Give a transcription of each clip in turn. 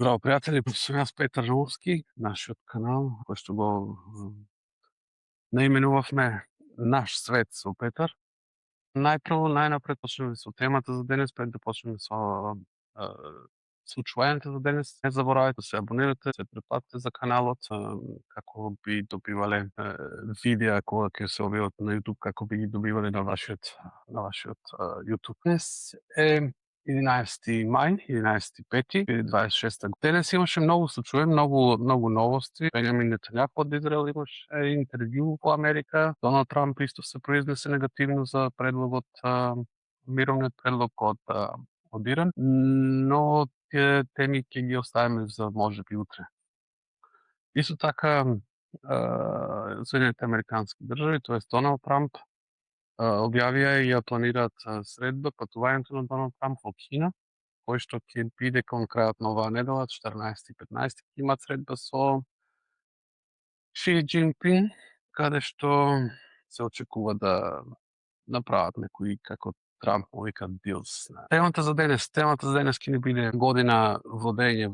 Здраво, пријатели, сум јас Петар Ровски, нашиот канал, кој што го наименувавме Наш свет со Петар. Најнапред почнеме со темата за денес, пред да почнеме со случувањето за денес. Не заборавајте да се абонирате, се претплатите за каналот, како би добивале видеа кога ќе се објават на YouTube, како би ги добивале на вашиот YouTube. Днес е 11 мај, 11.5.2026 година. Денес имаше многу случаи, многу новости. Бенјамин Нетањаху од Израел имаше интервју во Америка. Доналд Трамп исто се произнесе негативно за предлогот, мировниот предлог од Иран, но тие теми ќе ги оставиме за можеби утре. Исто така, Соединените американски држави, тоест Доналд Трамп, објавија и ја планираат средба, патувањето на Доналд Трамп во Кина, кој што ќе биде кон крајот на оваа недела, 14 и 15, ќе имаат средба со Ши Џинпин, каде што се очекува да направат некои, како Трамп му вика, deals. Темата за денес ќе ни биде година владење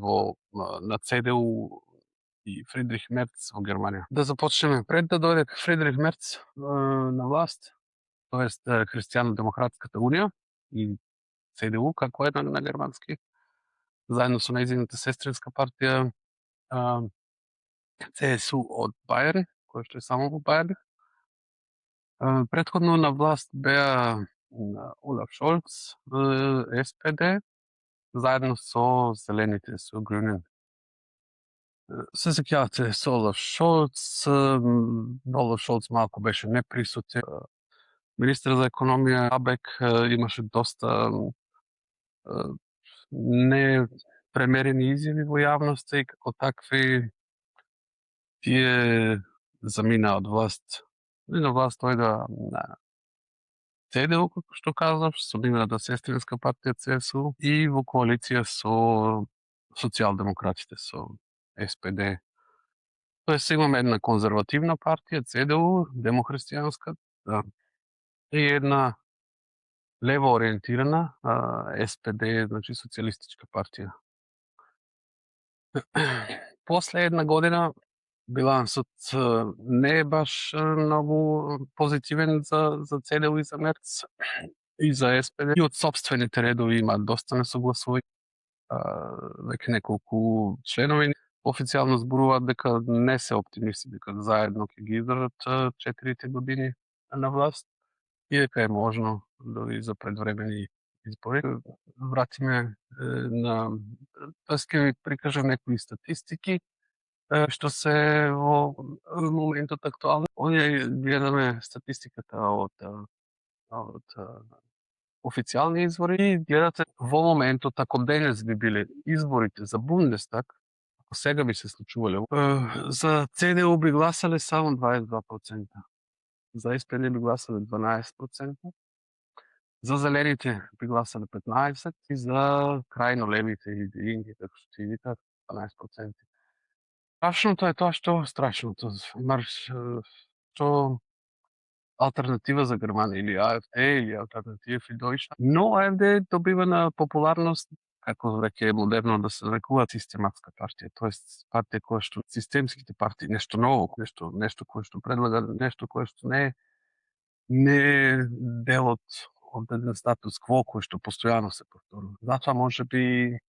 на ЦДУ и Фридрих Мерц во Германија. Да започнеме. Пред да дојде Фридрих Мерц на власт, тоест Христијано-демократската унија и ЦДУ, како една на германски, заедно со нејзината сестринска партија ЦСУ од Бајерн, кој што е само во Бајерн. Претходно на власт беа Олаф Шолц, СПД, заедно со Зелените, со Грюнен. Се сеќавате со Олаф Шолц, малку беше неприсутен. Министер за економија Абек имаше доста непремерени изјави во јавноста и како такви тие заминаа од власт. И на власт дојде на ЦДУ, како што кажав, со нивната сестринска партија ЦСУ и во коалиција со социјалдемократите, со СПД. Тоест имаме една конзервативна партија ЦДУ, демохристијанска, и една лево ориентирана СПД, значи социјалистичка партија. После една година билансот не е баш многу позитивен за ЦДУ и за Мерц и за СПД. И од сопствените редови имаат доста несогласувања. Веќе неколку членови официјално зборуваат дека не се оптимисти дека заедно ќе ги издржат 4 години на власт и дека е можно дори за предвремени избори. Вратиме ќе ви прикажам некои статистики што се во моментот актуални. Овие гледаме статистиката од официјални извори и гледате во моментот, ако денес би биле изборите за Бундестаг, ако сега би се случувале, за ЦДУ би гласале само 22%, за СПД би гласале 12%, за Зелените би гласале 15% и за крајно левите и единки, како што ти викаат, 12%. Страшното е тоа што алтернатива за Германија или АФД или алтернатива фи Дојчланд. Но АФД добива на популарност, како веќе е модерно да се нарекува систематска партија, тоест партија која што системските партии, нешто ново, нешто кое што предлага, нешто кое што не е дел од еден статус кво кој што постојано се повторува. Затоа можеби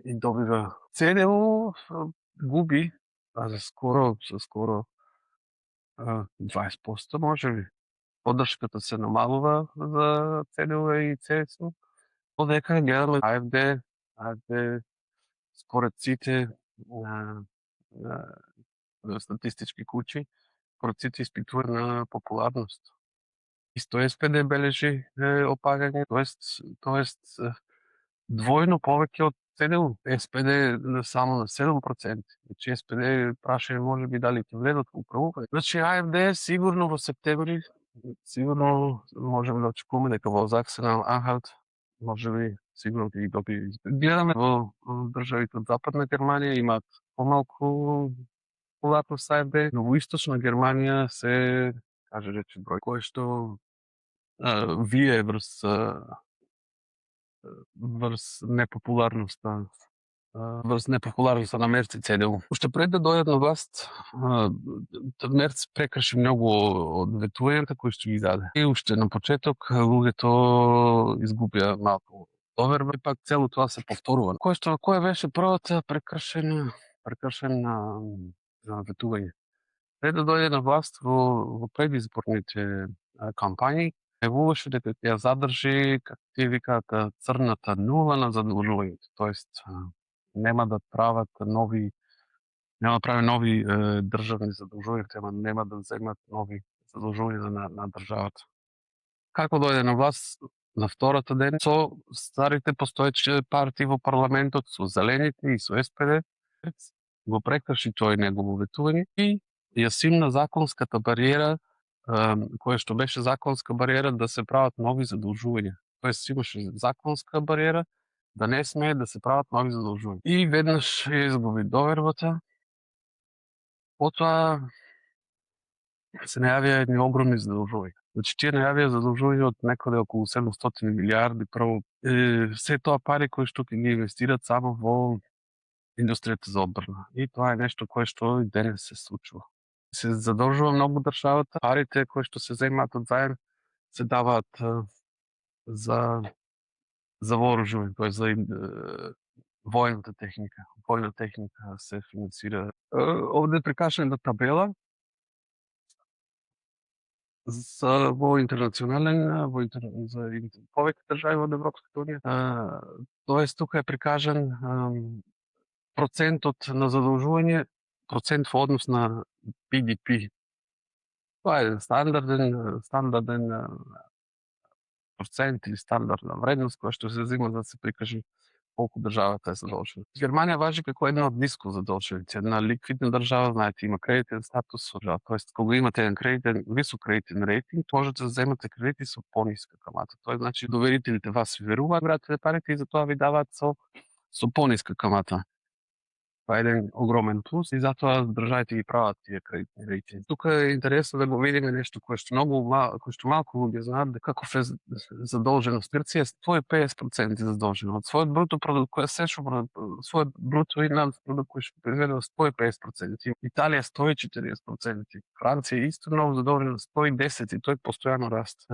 и добива. ЦДУ губи за скоро 20% можеби. Поддршката се намалува за ЦДУ и ЦСУ. Одека гледаме АФД според сите статистички куќи, според сите испитува на популарност. Исто СПД бележи опагање, тоест двојно повеќе од ЦДУ. СПД само на 7%. Значи СПД прашање можеби дали ќе влезат во управување. Значи АФД сигурно во септември, сигурно можеме да очекуваме дека во Заксенал-Анхалт можеби сигурно ќе ги добие. Гледаме во државите од Западна Германија имаат помалку популарност АФД, но во Источна Германија се каже рече број кој што вие врз непопуларноста врз непопуларноста на Мерц и ЦДУ. Уште пред да дојдат на власт, Мерц прекрши многу од ветувањата кои што ги даде. И уште на почеток луѓето изгубија малку доверба и пак цело тоа се повторува. Која беше првата прекршена ветување? Пред да дојде на власт во предизборните кампањи, најавуваше дека ќе ја задржи, како тие викаат, црната нула на задолжувањето, тоест нема да прави нови државни задолжувања, нема да земат нови задолжувања на државата. Како дојде на власт на втората ден со старите постоечки партии во парламентот, со Зелените и со СПД, го прекрши тој негово ветување и ја симна законската бариера, која што беше законска бариера да се прават нови задолжувања. Тоест имаше законска бариера да не смее да се прават нови задолжувања. И веднаш ја изгуби довербата. Потоа се најавија едни огромни задолжувања. Значи, тие најавија задолжувања од некаде околу 700 милиарди прво. Се тоа пари кои што ќе ги инвестират само во индустријата за одбрана. И тоа е нешто кое што и денес се случува. Се задолжува многу државата, парите кои што се земаат од заем се даваат за вооружување, тоест за војната техника. Војна техника се финансира. Овде е прикажана табела во интернационален, за повеќе држави од Европската унија. Тоест тука е прикажан процентот на задолжување, процент во однос на БДП. Тоа е стандарден процент или стандардна вредност која што се зема да се прикаже колку државата е задолжена. Германија важи како една од ниско задолжените, една ликвидна држава, знаете, има кредитен статус, тоест кога имате еден висок кредитен рейтинг, можете да земате кредити со пониска камата. Тоа значи доверителите вас ви веруваат, вратите парите и затоа ви даваат со пониска камата. Тоа е еден огромен плюс и затоа државите ги прават тие кредитни рейтинги. Тука е интересно да го видиме нешто кое што малку луѓе знаат, дека каков е задолженост. Грција е 150% задолжена од својот бруто продукт, својот бруто и надпродукт кој што произведува 150%. Италија 140%, Франција исто многу задолжена 110% и тој постојано расте.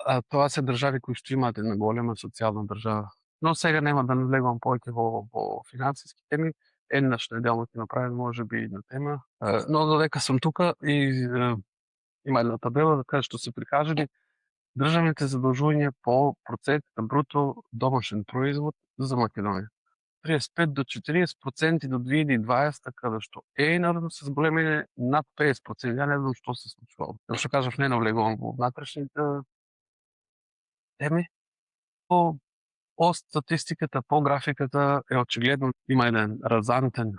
А тоа се држави кои што имаат една голема социјална држава. Но сега нема да навлегувам повеќе во финансиски теми. Еднаш неделно ќе направим можеби една тема. Но додека сум тука и има една табела каде што се прикажани државните задолжувања по процент на бруто домашен производ за Македонија. 35 до 40% до 2020, каде што енормно се зголемени над 50%. Ја не знам што се случувало. Што кажав, не навлегувам во внатрешните теми. По статистиката, по графиката е очигледно има еден разантен,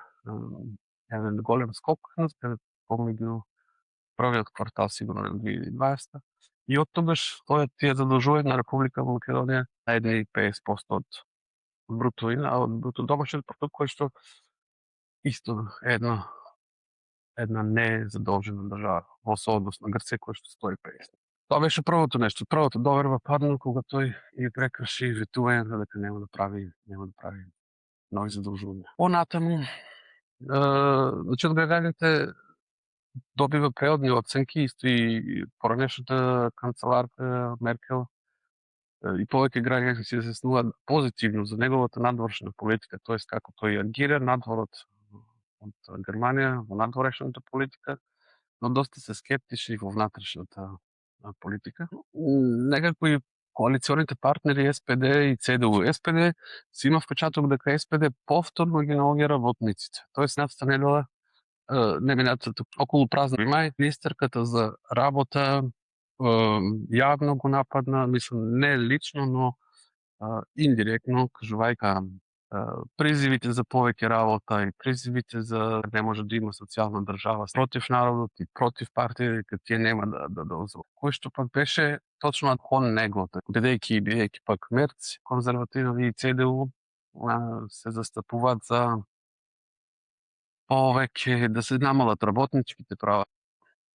еден голем скок помеѓу првиот квартал сигурно на 2020 и од тогаш тие задолжувања на Република Македонија на 1,50% од бруто домашен продукт, кој што исто една не задолжена држава во сооднос на Грција кој што 150%. Тоа беше првото нешто. Првото доверба падна кога тој ги прекрши ветувањата дека нема да прави нови задолжувања. Понатаму, значи од граѓаните добива преодни оценки, исто и поранешната канцеларка Меркел и повеќе граѓани се изјаснуваат позитивно за неговата надворешна политика, тоест како тој агира надвор од Германија во надворешната политика, но доста се скептични во внатрешната политика. Некако и коалиционите партнери СПД и ЦДУ. СПД си има впечаток дека СПД повторно ги наоѓа работниците. Тоест минатата недела, не минатата, околу празник мај, министерката за работа јавно го нападна, мислам не лично, но индиректно, кажувајќи призивите за повеќе работа и призивите за не може да има социјална држава против народот и против партија, дека тие нема да дозволат. Кој што пак беше точно кон него, бидејќи пак Мерц, конзервативни и ЦДУ се застапуваат за повеќе да се намалат работничките права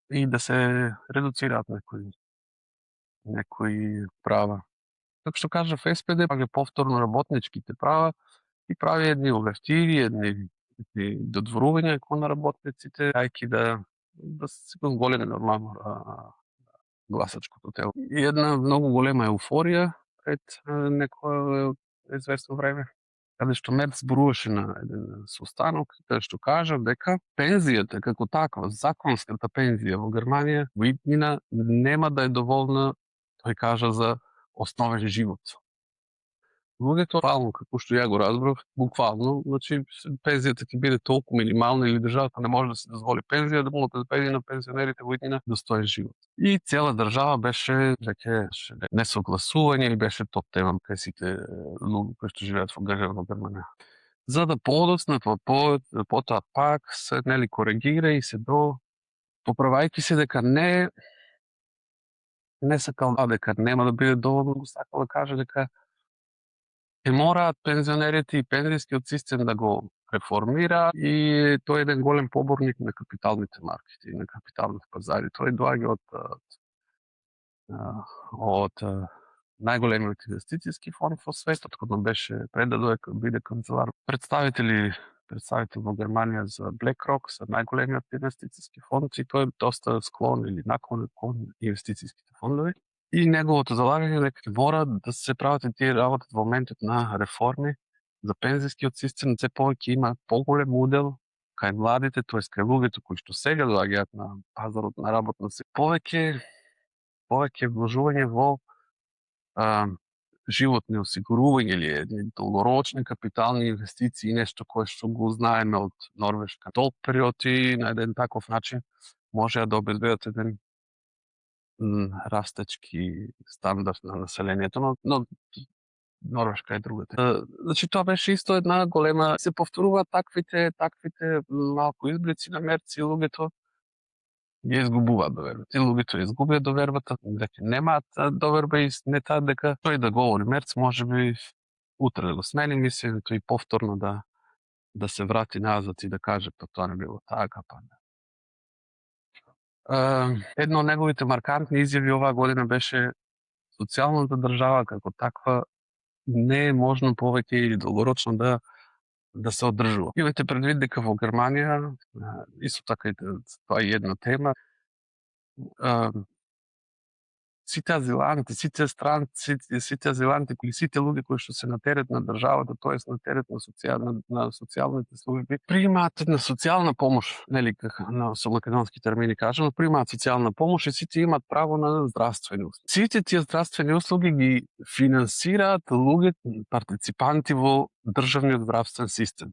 и да се редуцираат некои права. Како што кажав, СПД пак е повторно работничките права и прави едни увертири, едни додворувања кон работниците, дајќи да се го зголеми нормално гласачкото тело. И една многу голема еуфорија пред некое известно време, каде што Мерц зборуваше на еден состанок, каде што кажа дека пензијата како таква, законската пензија во Германија во иднина нема да е доволна, тој кажа, за основен живот. Луѓето, буквално, како што ја го разбрав, буквално, значи, пензијата ќе биде толку минимална или државата не може да се дозволи пензија, да могат да педи на пензионерите во иднина достоен живот. И цела држава беше веќе несогласување и беше топ тема кај сите луѓе кои што живеат во Германија. За да подоцна, потоа пак се коригира и се поправајќи се дека не сакал дека нема да биде доволно, го сакал да каже дека ќе мораат пензионерите и пензијскиот систем да го реформира и тој е еден голем поборник на капиталните маркети и на капиталните пазари. Тој доаѓа од најголемиот инвестицијски фонд во светот, кога беше пред да биде канцелар. Представител во Германија за BlackRock, за најголемиот инвестицијски фонд, и тој е доста склон или наклонет кон инвестицијските фондови. И неговото залагање дека ќе мора да се прават и тие работат во моментот на реформи за пензијскиот систем, се повеќе има поголем удел кај младите, тоест кај луѓето кои што сега доаѓаат на пазарот на работна сила, повеќе вложување во животни осигурување или долгорочни капитални инвестиции, нешто кое што го знаеме од Норвешка. Долг период и на еден таков начин може да обезбедат еден растечки стандард на населението, но Норвешка е другата. Значи тоа беше исто една голема, се повторуваат таквите малку избрици на Мерц и луѓето ја изгубуваат довербата. И луѓето ја изгубија довербата, дека немаат доверба и не таа дека тој да говори Мерц можеби утре да го смени мислењето и повторно да се врати назад и да каже па тоа не било така, па не. Едно од неговите маркантни изјави оваа година беше социјалната држава како таква не е можно повеќе или долгорочно да се одржува. Имате предвид дека во Германија, исто така и тоа е една тема, сите азиланти, сите странци, сите азиланти, сите луѓе кои што се на терет на државата, тоест на терет на социјалните служби, примаат на социјална помош, нели со македонски термини кажано, примаат социјална помош и сите имаат право на здравствени услуги. Сите тие здравствени услуги ги финансираат луѓе, партиципанти во државниот здравствен систем.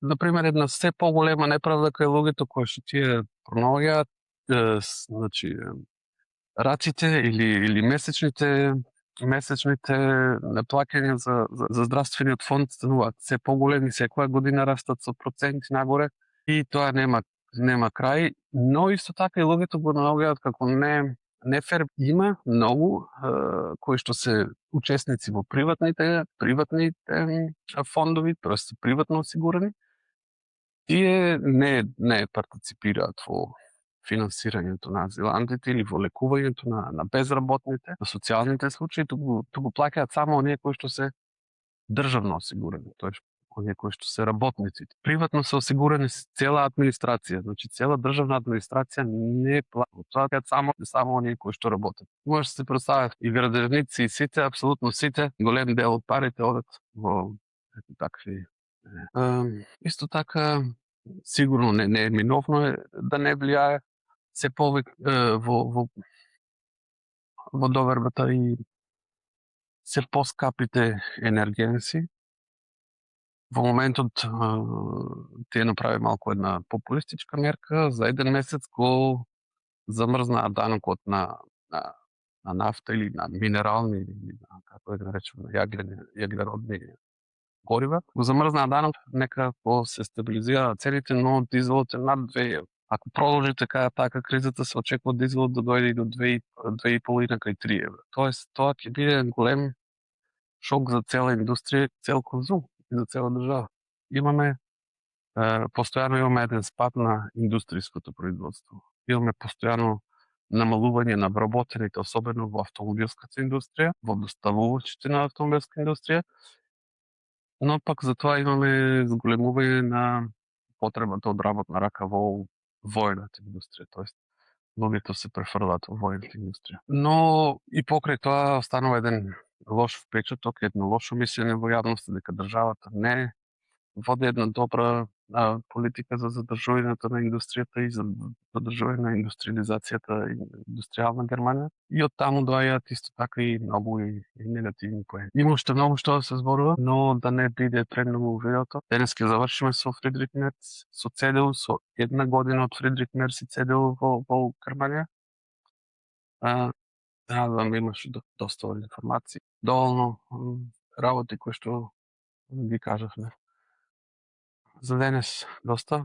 Например, една се поголема неправда кај луѓето кои што тие пронаоѓаат, значи раците или месечните наплаќања за здравствениот фонд стануваат се поголеми, секоја година растат со проценти нагоре и тоа нема крај, но исто така и луѓето го наоѓаат како не фер. Има многу кои што се учесници во приватните фондови, тоест приватно осигурани, тие не партиципираат во финансирањето на азилантите или во лекувањето на безработните, на социјалните случаи, туку плаќаат само оние кои што се државно осигурани, тоест оние кои што се работници. Приватно се осигурани цела администрација, значи цела државна администрација не плаќа. Тоа само оние кои што работат. Може да се представат и градевници и сите, апсолутно сите, голем дел од парите одат во такви. Исто така, сигурно не е миновно да не влијае се повеќе во довербата и се поскапите енергенси. Во моментот тие направи малку една популистичка мерка, за еден месец го замрзнаа данокот на нафта или на минерални, или како да речеме, јаглеродни горива. Го замрзнаа данок, некако се стабилизираат цените, но дизелот е над 2 евро. Ако продолжи така кризата, се очекува дизелот да дојде и до 2,5 и 3 евро. Тоест, тоа ќе биде голем шок за цела индустрија, цел конзум и за цела држава. Постојано имаме еден спад на индустријското производство. Имаме постојано намалување на вработените, особено во автомобилската индустрија, во доставувачите на автомобилска индустрија. Но пак затоа имаме зголемување на потребата од работна рака во воената индустрија, тоест луѓето се префрлаат во воената индустрија. Но и покрај тоа останува еден лош впечаток, едно лошо мислење во јавноста дека државата не води една добра политика за задржувањето на индустријата и за задржување на индустриализацијата и индустријална Германија. И од таму доаѓаат исто така и многу и негативни поени. Има уште многу што да се зборува, но да не биде премногу видеото. Денес ќе завршиме со Фридрих Мерц, со ЦДУ, со една година од Фридрих Мерц и ЦДУ во Германија. Надевам имаш доста информации, доволно работи кои што ги кажавме. За денес доста.